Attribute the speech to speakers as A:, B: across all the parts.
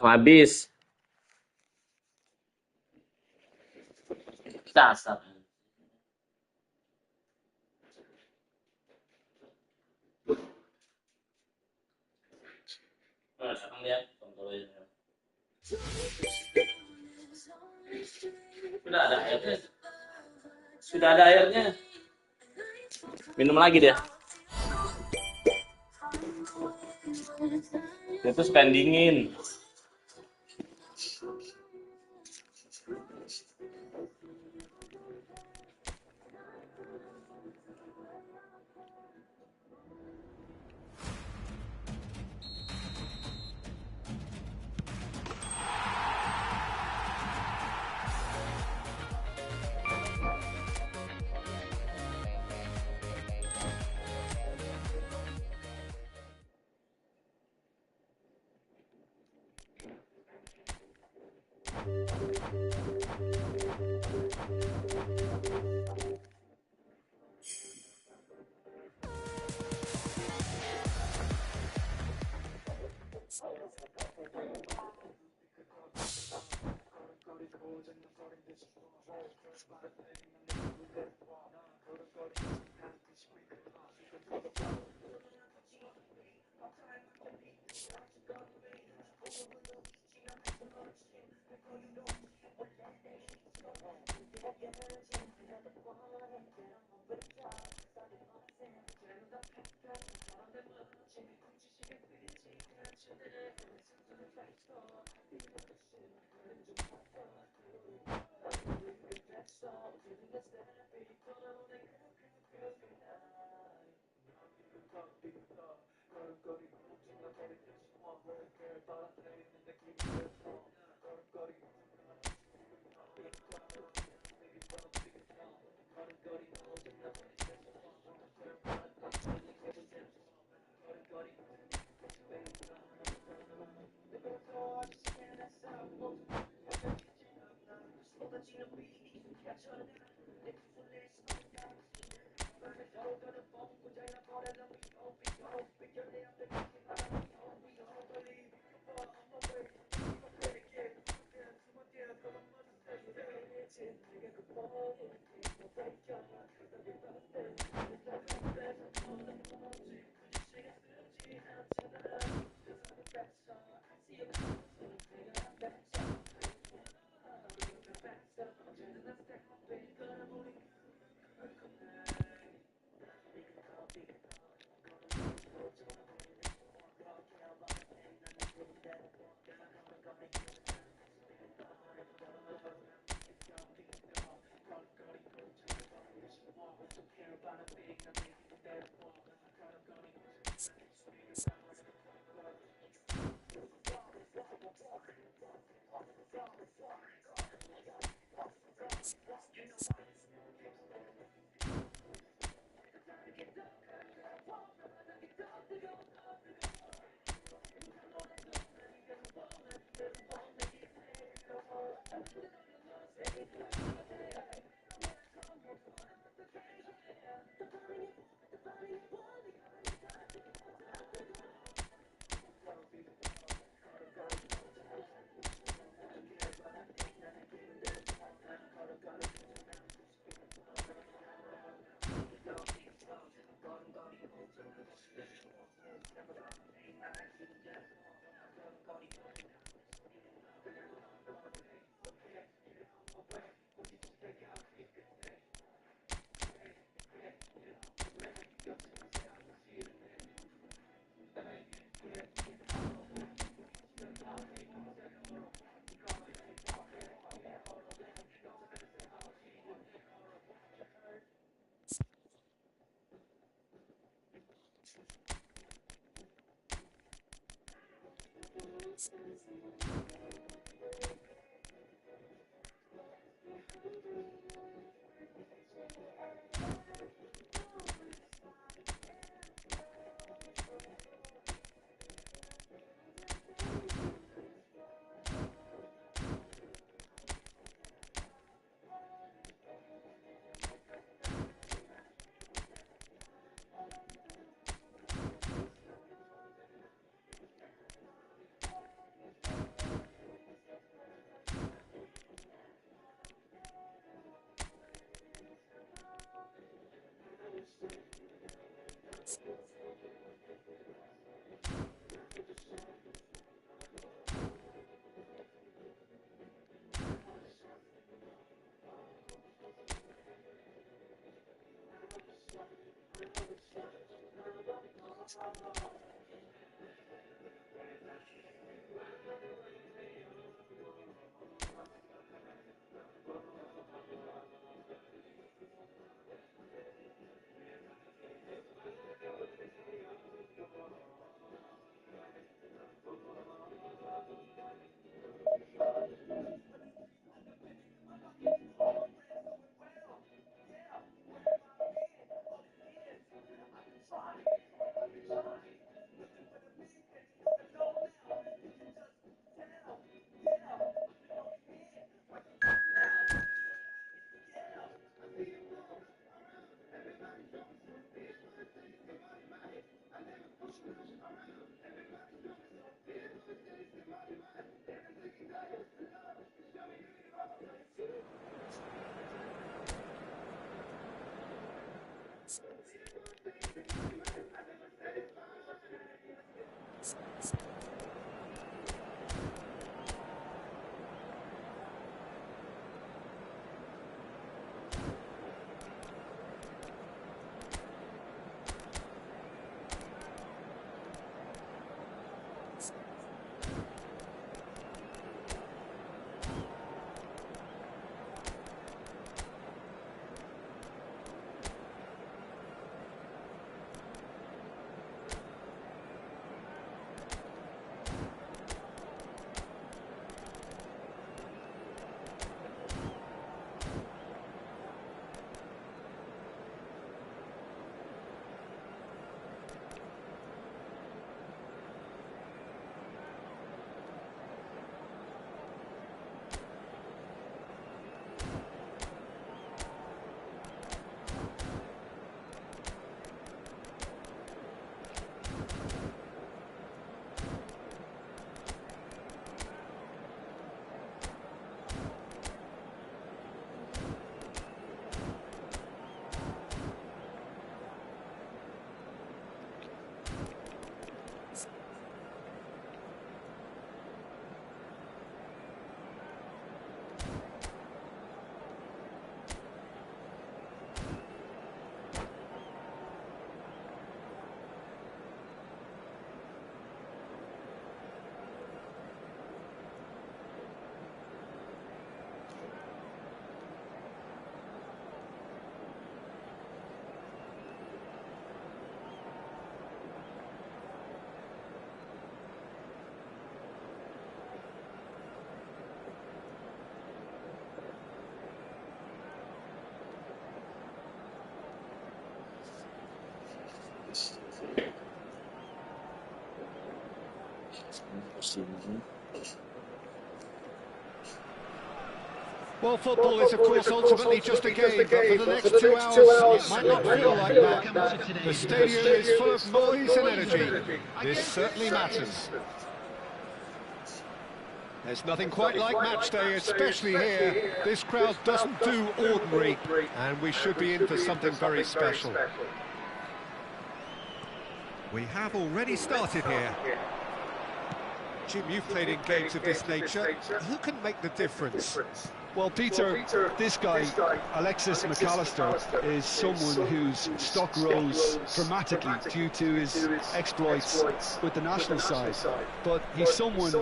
A: Habis. Dasar. Datang dia. Sudah ada airnya. Sudah ada airnya. Minum lagi dia. Dia tuh suka dingin.
B: Well, football is, of course, ultimately just a game, but for the next 2 hours, it might not feel like that. The stadium is full of noise and energy. This certainly matters. There's nothing quite like match day, especially here. This crowd doesn't do ordinary, and we should be in for something very special. We have already started here. Jim, you've played in games of this nature. Who can make the difference?
C: Well, Peter, this guy, Alexis McAllister, is someone whose stock rose dramatically due to his exploits with the national side. But he's someone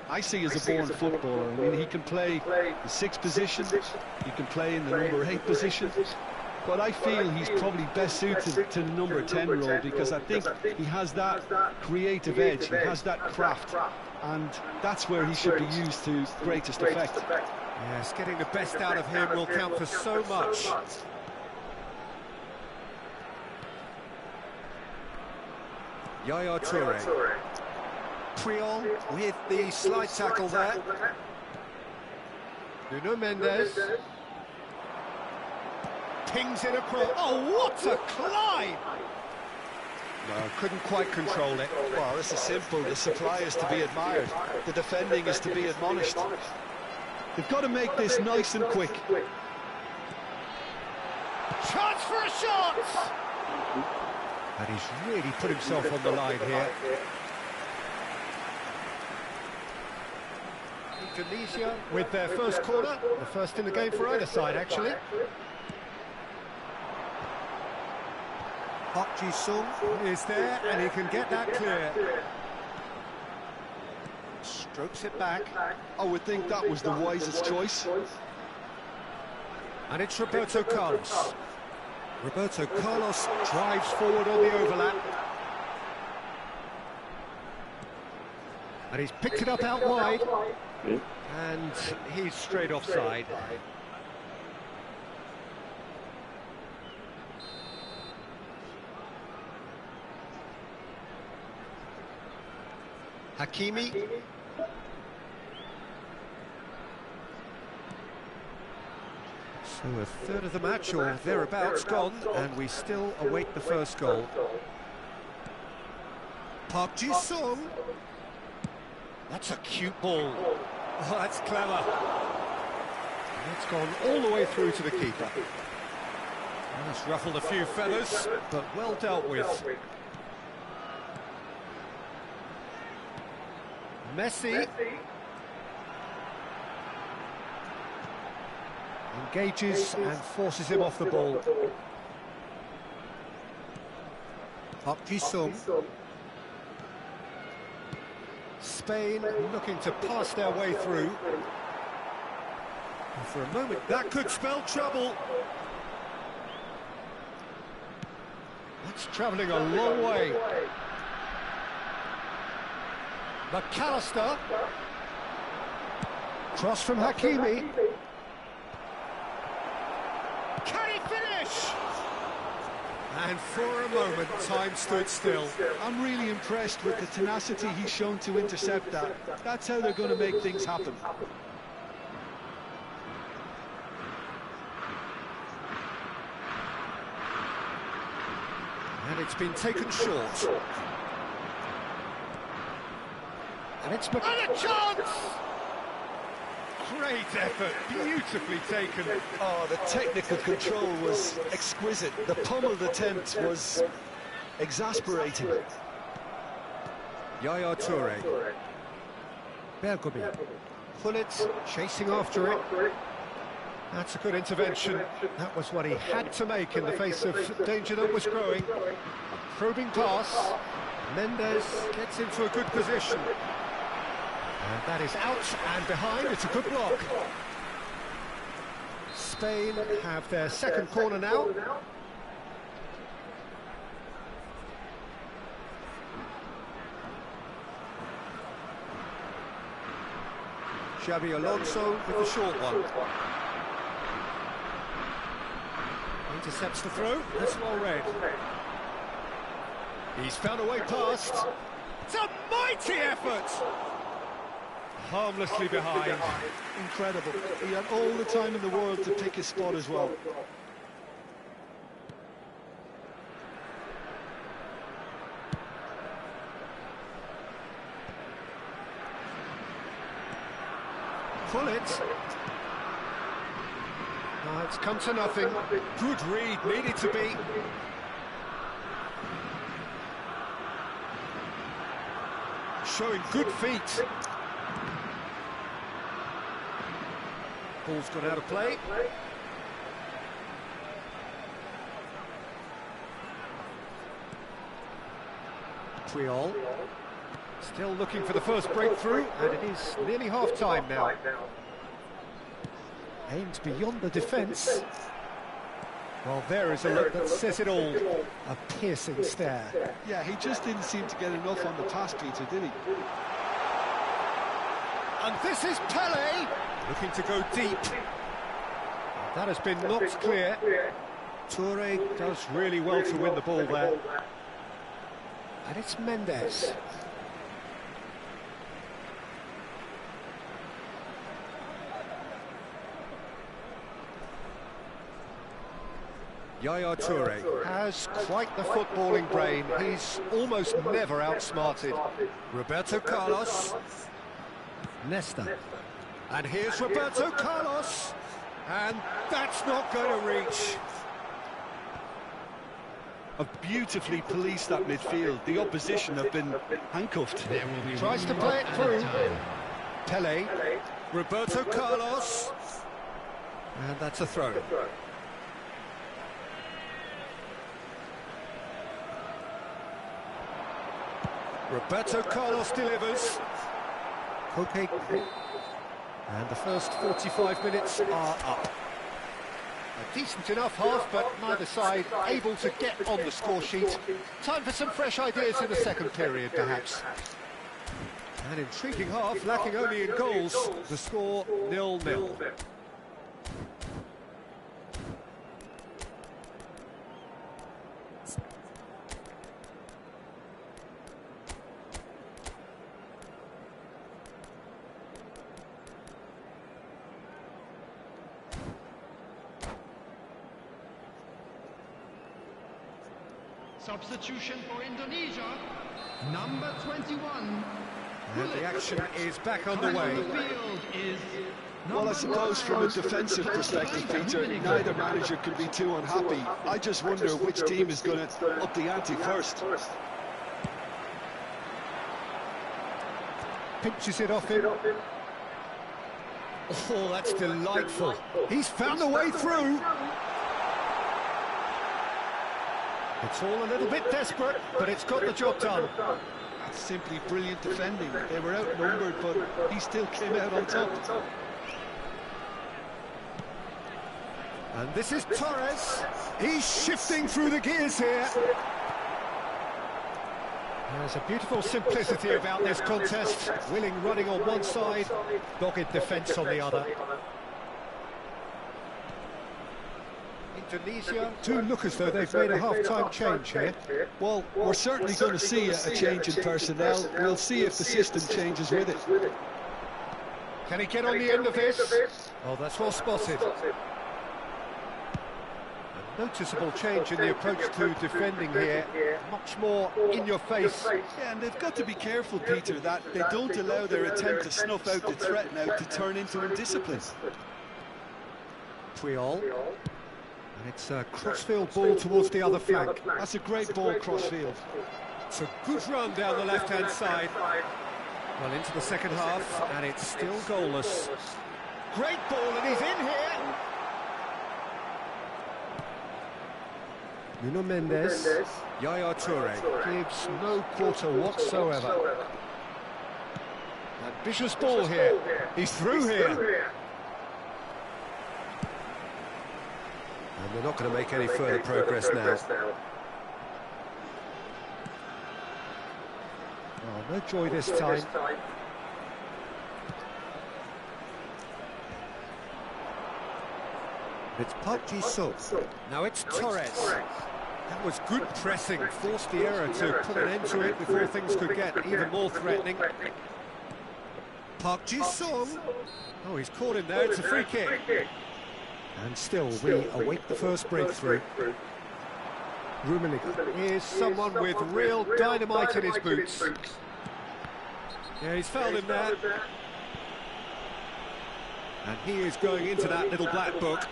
C: I see as a born footballer. I mean, he can play the 6th position, he can play in the number 8 position. But I feel he's probably best suited to the number 10 role because I think he has that creative edge, he has that craft, and that's where he should be used to greatest effect.
B: Yes, getting the best out of him will count for so much. Yaya Toure. Priol with the slide tackle there. Nuno Mendes. Pings it across. Oh, what a climb! No, couldn't quite control it.
C: Well, this is simple. The supply is to be admired. The defending is to be admonished. They've got to make this nice and quick.
B: Chance for a shot! And he's really put himself on the line here. Tunisia with their first corner, the first in the game for either side, actually. Park Ji-sung is there, and he can get that clear. Strokes it back.
C: I would think that was the wisest choice.
B: And it's Roberto Carlos. Roberto Carlos drives forward on the overlap. And he's picked it up out wide. And he's straight offside. Hakimi. So a third of the match or thereabouts gone, and we still await the first goal. Park Ji-sung. That's a cute ball. Oh, that's clever. It's gone all the way through to the keeper. And it's ruffled a few feathers, but well dealt with. Messi engages and forces him off the ball. Park Ji-sung. Spain looking to pass their way through. And for a moment, that could spell trouble. That's travelling a long way. McAllister. Cross from Hakimi. Can he finish? And for a moment, time stood still.
C: I'm really impressed with the tenacity he's shown to intercept that. That's how they're going to make things happen.
B: And it's been taken short. And it's and a chance! Great effort, beautifully taken.
C: Oh, the technical control was exquisite. The pummeled attempt was exasperating.
B: Yaya Toure. Bergomi. Pullet chasing after it. That's a good intervention. That was what he had to make in the face of danger that was growing. A probing pass. Mendes gets into a good position. And that is out and behind. It's a good block. Spain have their second corner now. Xabi Alonso with the short one. Intercepts the throw. That's well read. He's found a way past. It's a mighty effort! Harmlessly behind.
C: Incredible. He had all the time in the world to pick his spot as well.
B: Pull it. Oh, it's come to nothing. Good read, needed to be. Showing good feet. Ball's got out of play. Puyol. Still looking for the first breakthrough, and it is nearly half-time now. Aims beyond the defence. Well, there is a look that says it all. A piercing stare.
C: Yeah, he just didn't seem to get enough on the pass, Peter, did he?
B: And this is Pele, looking to go deep. That has been knocked clear. Toure does really well to win the ball there. And it's Mendes. Yaya Toure has quite the footballing brain. He's almost never outsmarted. Roberto Carlos. Nesta. And here's Roberto Carlos. And that's not going to reach.
C: Have beautifully policed that midfield. The opposition have been handcuffed.
B: Tries to play it through. Pele. Roberto Carlos. And that's a throw. Roberto Carlos delivers. Kope. And the first 45 minutes are up. A decent enough half, but neither side able to get on the score sheet. Time for some fresh ideas in the second period, perhaps. An intriguing half, lacking only in goals. The score 0-0.
D: Substitution for Indonesia, number 21.
B: And the action is back underway.
C: Well, I suppose from a defensive perspective, Peter, neither manager could be too unhappy. I just wonder which team is going to up the ante first.
B: Pinches it off him. Oh, that's delightful. He's found a way through. It's all a little bit desperate, but it's got the job done.
C: That's simply brilliant defending. They were outnumbered, but he still came out on top.
B: And this is Torres. He's shifting through the gears here. There's a beautiful simplicity about this contest. Willing running on one side, dogged defence on the other. Indonesia do look as though they've made a half-time change here.
C: Well, we're certainly going to see a change in personnel. We'll see if the system changes with it.
B: Can he get on the end of this? Oh, that's well spotted. A noticeable change in the approach to defending here. Much more in your face.
C: Yeah, and they've got to be careful, Peter, that they don't allow their attempt to snuff out the threat now to turn into indiscipline.
B: Puyol. And it's a crossfield ball towards the other flank.
C: That's a great ball crossfield.
B: It's a good run down the left-hand side. Well, into the second half, and it's still goalless. Great ball, and he's in here! Nuno Mendes, Yaya Toure, gives no quarter whatsoever. Ambitious ball here. He's through here. And they're not going to make any further progress now. Oh, no joy this time. It's Park Ji-sung. Now it's Torres. That was good pressing, forced the error to put an end to it before things could get even more threatening. Park Ji-sung. Oh, he's caught him there, it's a free kick. And still, we await the first breakthrough. Rummenigge is someone with real dynamite in his boots. Yeah, he's fouled him there. And he is going into that little black book.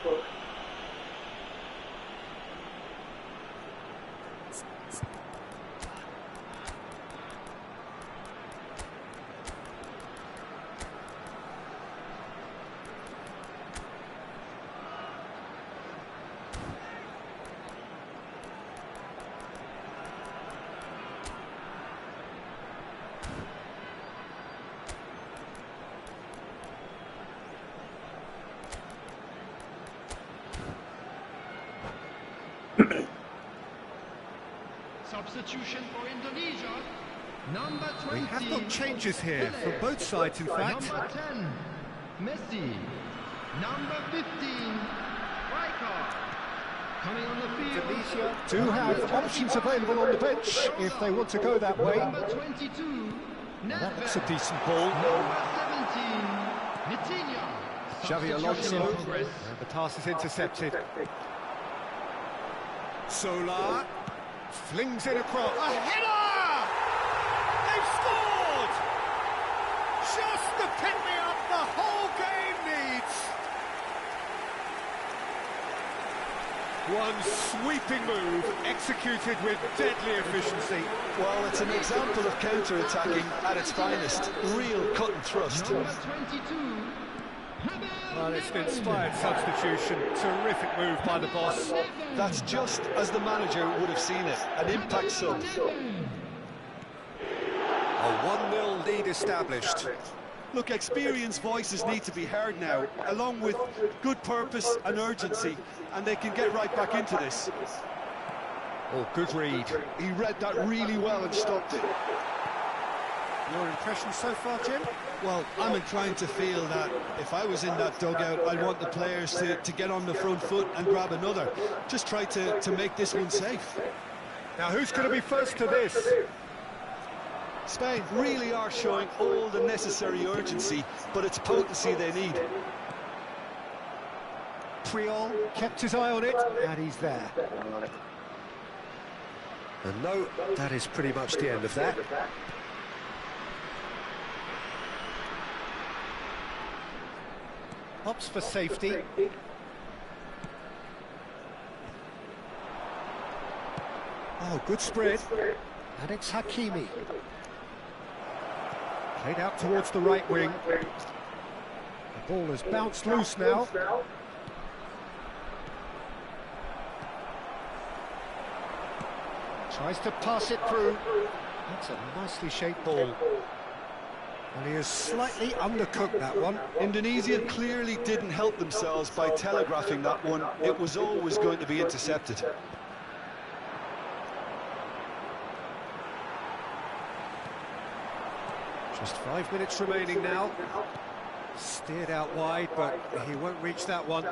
D: Substitution for Indonesia, number 20.
B: We have got changes here from both sides, in fact.
D: Number 10, Messi. Number 15, Rijkaard. Coming on the field.
B: Indonesia do have options available on the bench if they want to go that way.
D: Number 22,
B: That looks a decent ball.
D: Number 17, Vitinha.
B: Xavi Alonso, and the pass is intercepted. Solar flings it across. A header! They've scored! Just the pick-me-up the whole game needs. One sweeping move, executed with deadly efficiency.
C: Well, it's an example of counter-attacking at its finest. Real cut and thrust.
D: Number 22.
B: Well, it's an inspired substitution. Terrific move by the boss.
C: That's just as the manager would have seen it. An impact sub.
B: A 1-0 lead established.
C: Look, experienced voices need to be heard now, along with good purpose and urgency, and they can get right back into this.
B: Oh, good read.
C: He read that really well and stopped it.
B: Your impression so far, Jim?
C: Well, I'm inclined to feel that if I was in that dugout, I'd want the players to get on the front foot and grab another. Just try to make this one safe.
B: Now, who's going to be first to this?
C: Spain really are showing all the necessary urgency, but it's potency they need.
B: Priol kept his eye on it, and he's there. And no, that is pretty much the end of that. Opts for safety. Oh, good spread. And it's Hakimi. Played out towards the right wing. The ball has bounced loose now. Tries to pass it through. That's a nicely shaped ball. And he has slightly undercooked that one.
C: Indonesia clearly didn't help themselves by telegraphing that one. It was always going to be intercepted.
B: Just 5 minutes remaining now. Steered out wide, but he won't reach that one.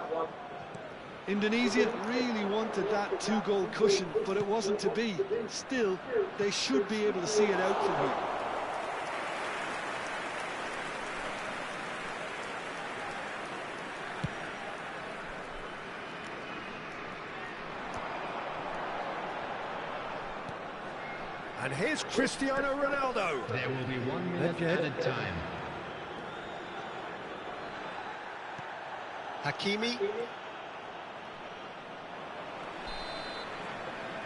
C: Indonesia really wanted that two-goal cushion, but it wasn't to be. Still, they should be able to see it out from here.
B: And here's Cristiano Ronaldo.
D: There will be 1 minute added time.
B: Hakimi.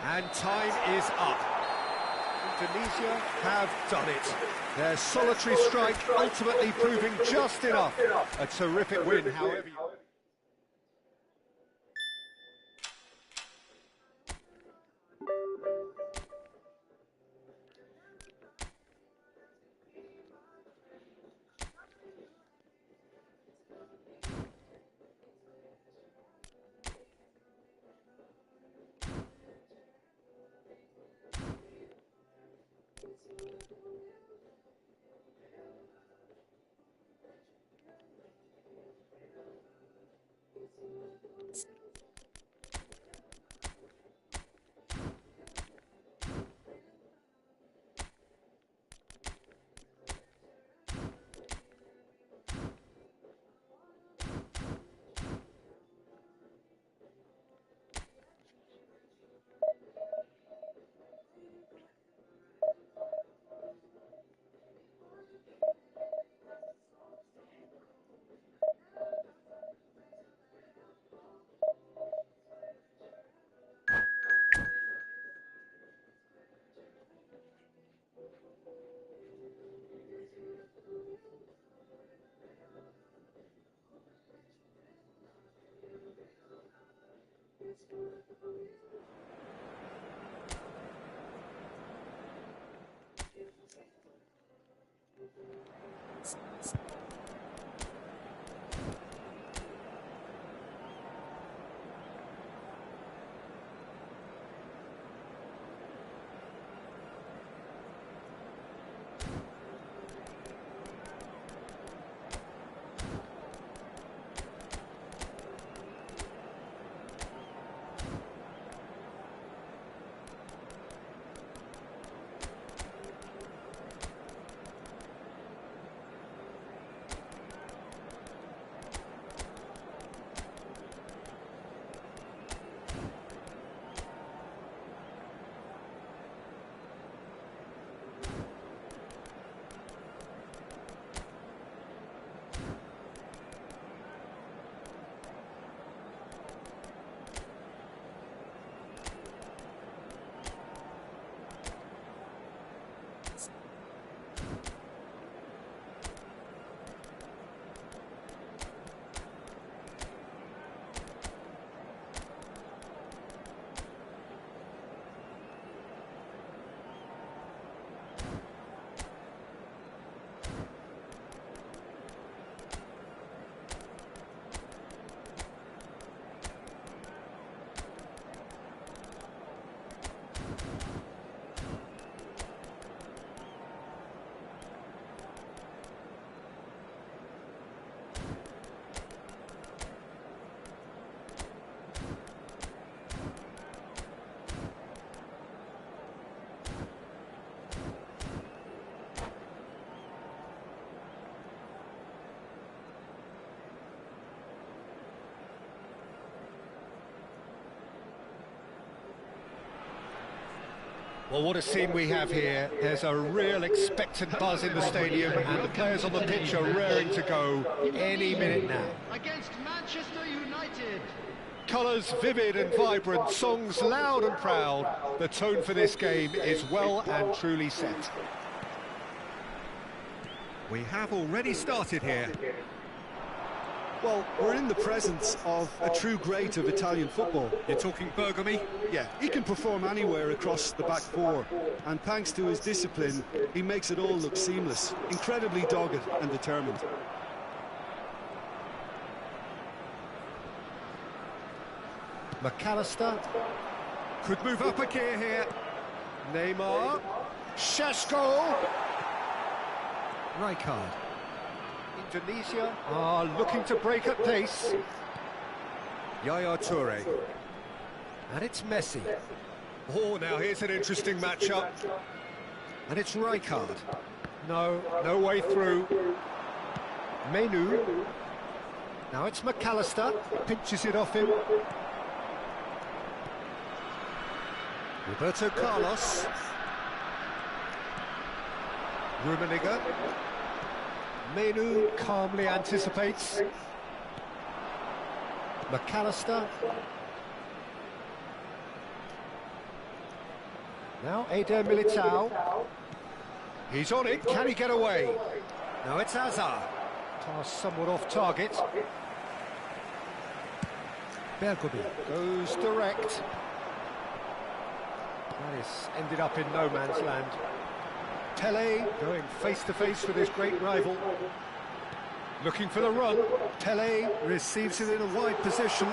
B: And time is up. Indonesia have done it. Their solitary strike ultimately proving just enough. A terrific win, however. Well, what a scene we have here. There's a real expectant buzz in the stadium, and the players on the pitch are raring to go any minute now.
D: Against Manchester United.
B: Colours vivid and vibrant, songs loud and proud. The tone for this game is well and truly set. We have already started here.
C: Well, we're in the presence of a true great of Italian football.
B: You're talking Bergomi?
C: Yeah, he can perform anywhere across the back four, and thanks to his discipline, he makes it all look seamless. Incredibly dogged and determined.
B: McAllister could move up a gear here. Neymar, Šeško, Rijkaard. Indonesia are looking to break at pace. Yaya Toure. And it's Messi. Oh, now here's an interesting matchup. And it's Rijkaard. No way through. Menu. Now it's McAllister. Pinches it off him. Roberto Carlos. Rummenigge. Menu calmly anticipates. McAllister. Now Eder Militao. He's on it, can he get away? Now it's Hazard. Pass somewhat off target. Bergomi goes direct. That is ended up in no man's land. Pele going face-to-face with his great rival. Looking for the run. Pele receives it in a wide position.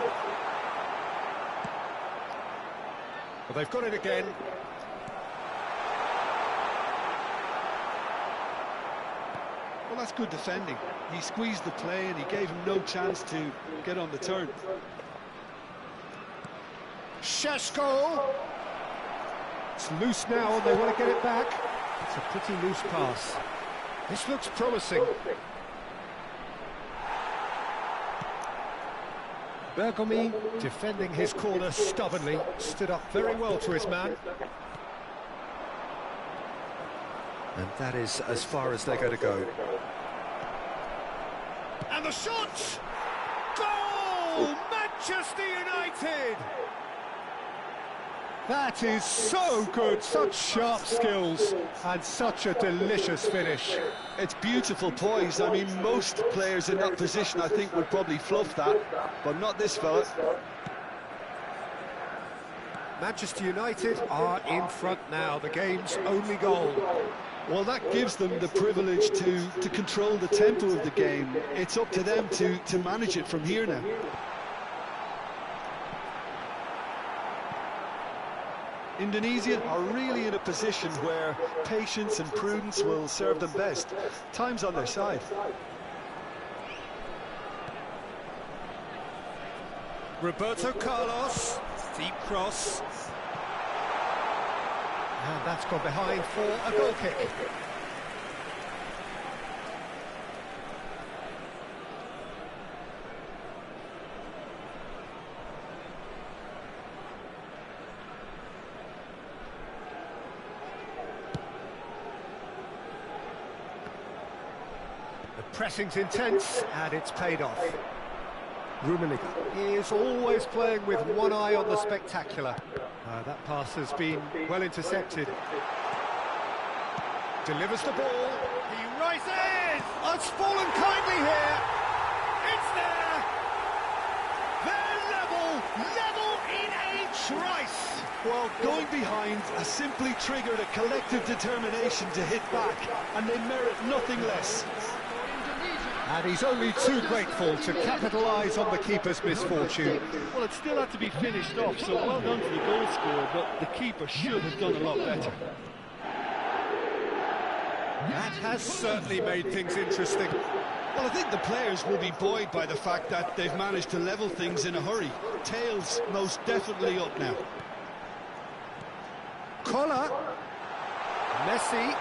B: Well, they've got it again.
C: Well, that's good defending. He squeezed the play and he gave him no chance to get on the turn.
B: Šeško! It's loose now and they want to get it back. It's a pretty loose pass. This looks promising. Bergomi defending his corner stubbornly, stood up very well to his man. And that is as far as they're going to go. And the shot! Goal! Manchester United! That is so good, such sharp skills and such a delicious finish.
C: It's beautiful poise. I mean, most players in that position, I think, would probably fluff that, but not this fella.
B: Manchester United are in front now, the game's only goal.
C: Well, that gives them the privilege to control the tempo of the game. It's up to them to manage it from here now. Indonesia are really in a position where patience and prudence will serve them best. Time's on their side.
B: Roberto Carlos, deep cross. And that's gone behind for a goal kick. Pressing's intense, and it's paid off. Rummenigge is always playing with one eye on the spectacular. That pass has been well intercepted. Delivers the ball. He rises! It's fallen kindly here. It's there! They're level in a trice.
C: Well, going behind has simply triggered a collective determination to hit back, and they merit nothing less.
B: And he's only too grateful to capitalise on the keeper's misfortune.
C: Well, it still had to be finished off, so well done to the goal scorer, but the keeper should have done a lot better.
B: That has certainly made things interesting.
C: Well, I think the players will be buoyed by the fact that they've managed to level things in a hurry. Tails most definitely up now.
B: Collar. Messi.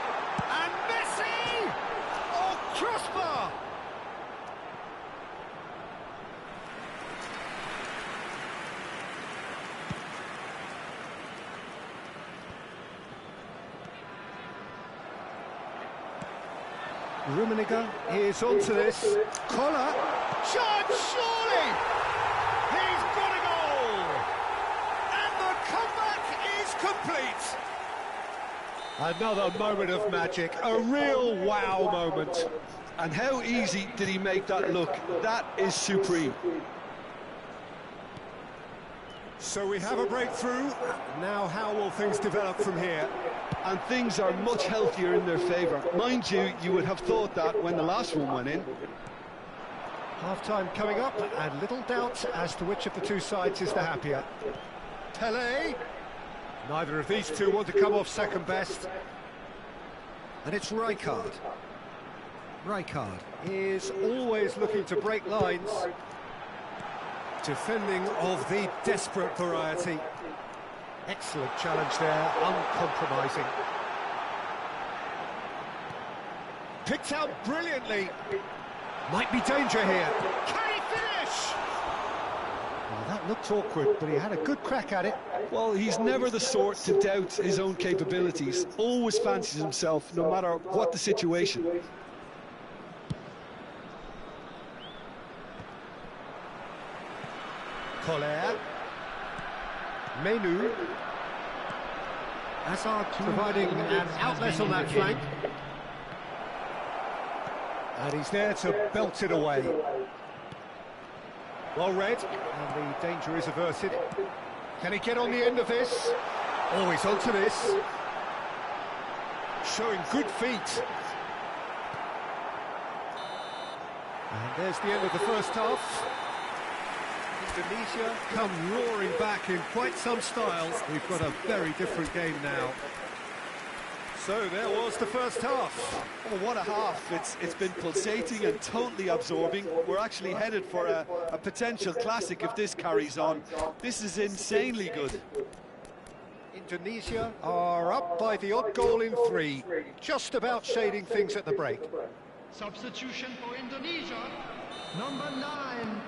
B: And Messi! Oh, crossbar! Rummenigge is onto this. Collar. Shot, surely! He's got a goal! And the comeback is complete! Another moment of magic, a real wow moment.
C: And how easy did he make that look? That is supreme.
B: So we have a breakthrough. Now how will things develop from here?
C: And things are much healthier in their favour. Mind you, you would have thought that when the last one went in.
B: Half-time coming up, and little doubt as to which of the two sides is the happier. Pelé. Neither of these two want to come off second best. And it's Rijkaard. Rijkaard is always looking to break lines. Defending of the desperate variety. Excellent challenge there, uncompromising. Picked out brilliantly. Might be danger here. Can he finish? Well, that looked awkward, but he had a good crack at it.
C: Well, he's never the sort to doubt his own capabilities. Always fancies himself, no matter what the situation.
B: Collier. Menu. Hazard providing an outlet on that flank. And he's there to belt it away. Well read, and the danger is averted. Can he get on the end of this? Oh, he's onto this. Showing good feet. And there's the end of the first half. Indonesia come roaring back in quite some style. We've got a very different game now. So there was the first half.
C: Oh, what a half. It's been pulsating and totally absorbing. We're actually headed for a potential classic if this carries on. This is insanely good.
B: Indonesia are up by the odd goal in 3, just about shading things at the break.
D: Substitution for Indonesia. Number 9.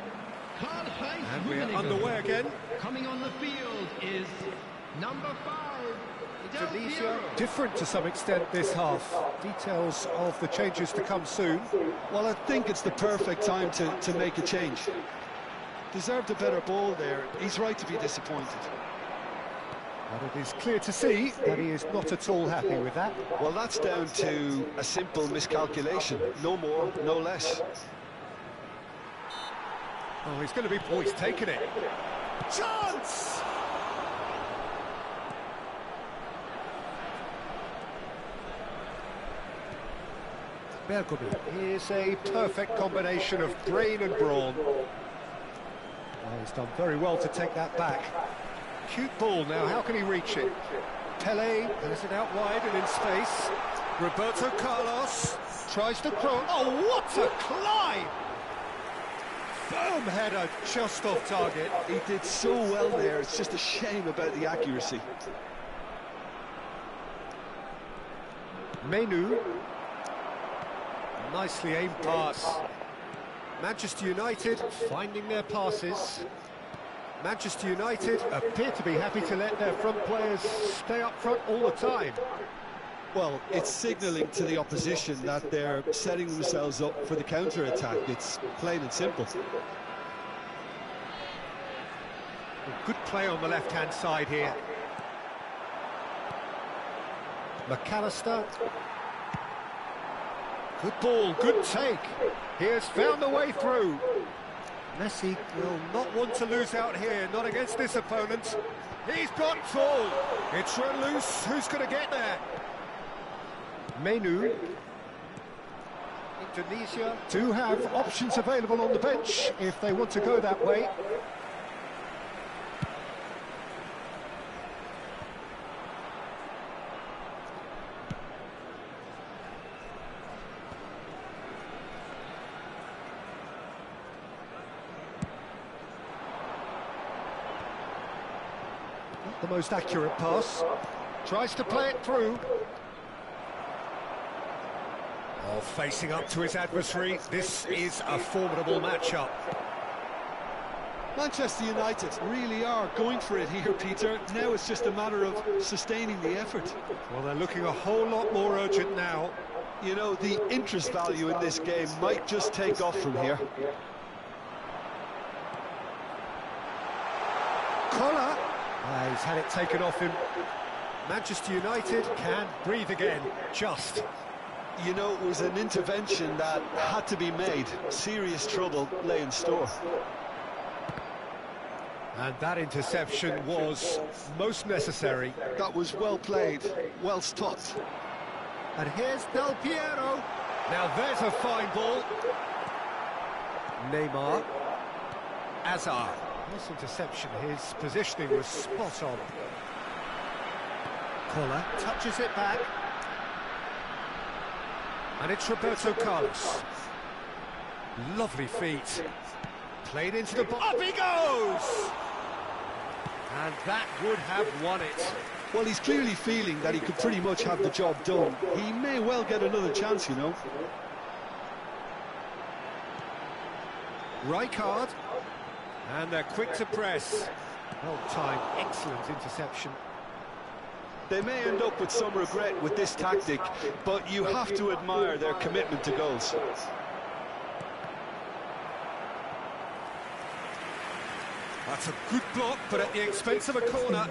D: Karl-Heinz
B: And we're
D: Rummenigge.
B: underway again.
D: Coming on the field is number 5.
B: Indonesia different to some extent this half. Details of the changes to come soon.
C: Well, I think it's the perfect time to make a change. Deserved a better ball there. He's right to be disappointed.
B: But it is clear to see that he is not at all happy with that.
C: Well, that's down to a simple miscalculation. No more, no less.
B: Oh, he's going to be... Oh, he's taken it. Chance! Bergomi is a perfect combination of brain and brawn. Oh, he's done very well to take that back. Cute ball now, how can he reach it? Pelé has it out wide and in space. Roberto Carlos tries to cross. Oh, what a climb! Firm header just off target.
C: He did so well there, it's just a shame about the accuracy.
B: Menu. Nicely aimed pass. Manchester United finding their passes. Manchester United appear to be happy to let their front players stay up front all the time.
C: Well, it's signalling to the opposition that they're setting themselves up for the counter-attack. It's plain and simple.
B: Good play on the left-hand side here. McAllister. Good ball, good take. He has found the way through. Messi will not want to lose out here, not against this opponent. He's blocked full. It's run loose. Who's going to get there? Menu. Indonesia do have options available on the bench if they want to go that way. Not the most accurate pass. Tries to play it through. Oh, facing up to his adversary. This is a formidable matchup.
C: Manchester United really are going for it here, Peter. Now it's just a matter of sustaining the effort.
B: Well, they're looking a whole lot more urgent now.
C: You know, the interest value in this game might just take off from here.
B: Collar. He's had it taken off him. Manchester United can breathe again, just.
C: You know, it was an intervention that had to be made. Serious trouble lay in store.
B: And that interception was most necessary.
C: That was well played, well stopped.
B: And here's Del Piero. Now there's a fine ball. Neymar. Hazard. This interception, his positioning was spot on. Collar touches it back. And it's Roberto Carlos. Lovely feet. Played into the box. Up he goes! And that would have won it.
C: Well, he's clearly feeling that he could pretty much have the job done. He may well get another chance, you know.
B: Rijkaard. And they're quick to press. Well timed, excellent interception.
C: They may end up with some regret with this tactic, but you have to admire their commitment to goals.
B: That's a good block, but at the expense of a corner.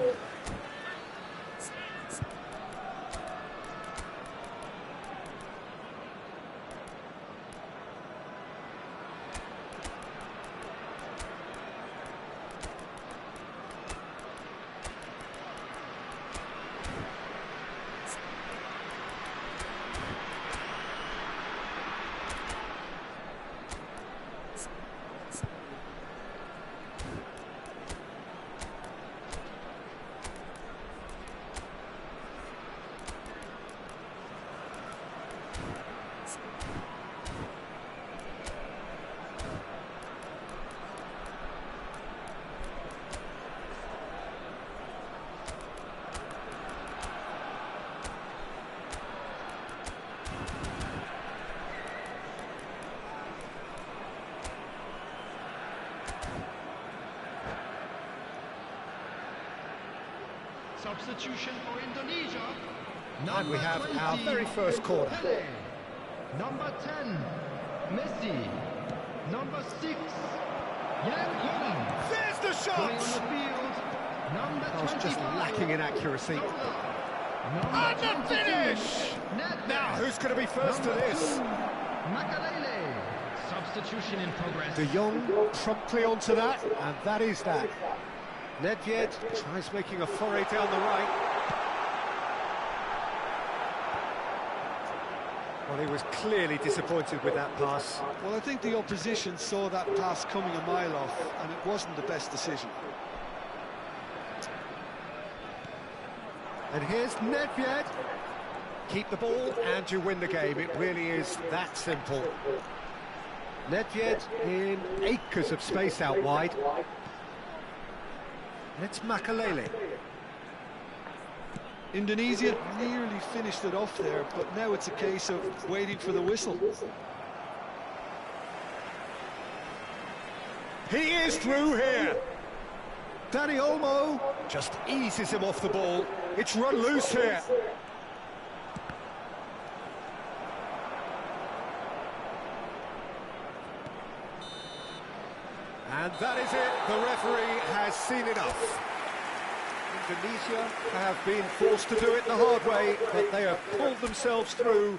D: Substitution for Indonesia.
B: And we have our very first corner.
D: Pele. Number 10, Messi. Number 6, Yang Hong.
B: There's the
D: Playing on
B: shot!
D: the field, number
B: That was just
D: 25,
B: lacking in accuracy.
D: Number
B: And the
D: 22,
B: finish!
D: Nedved.
B: Now, who's going to be first to
D: Number
B: this?
D: 2, Makalele. Substitution in progress.
B: De Jong promptly onto that, and that is that. Nedved tries making a foray down the right. Well, he was clearly disappointed with that pass.
C: Well, I think the opposition saw that pass coming a mile off, and it wasn't the best decision.
B: And here's Nedved. Keep the ball and you win the game. It really is that simple. Nedved in acres of space out wide. It's Makalele.
C: Indonesia nearly finished it off there, but now it's a case of waiting for the whistle.
B: He is through here. Danny Olmo just eases him off the ball. It's run loose here. And that is it. The referee has seen enough. Indonesia have been forced to do it the hard way, but they have pulled themselves through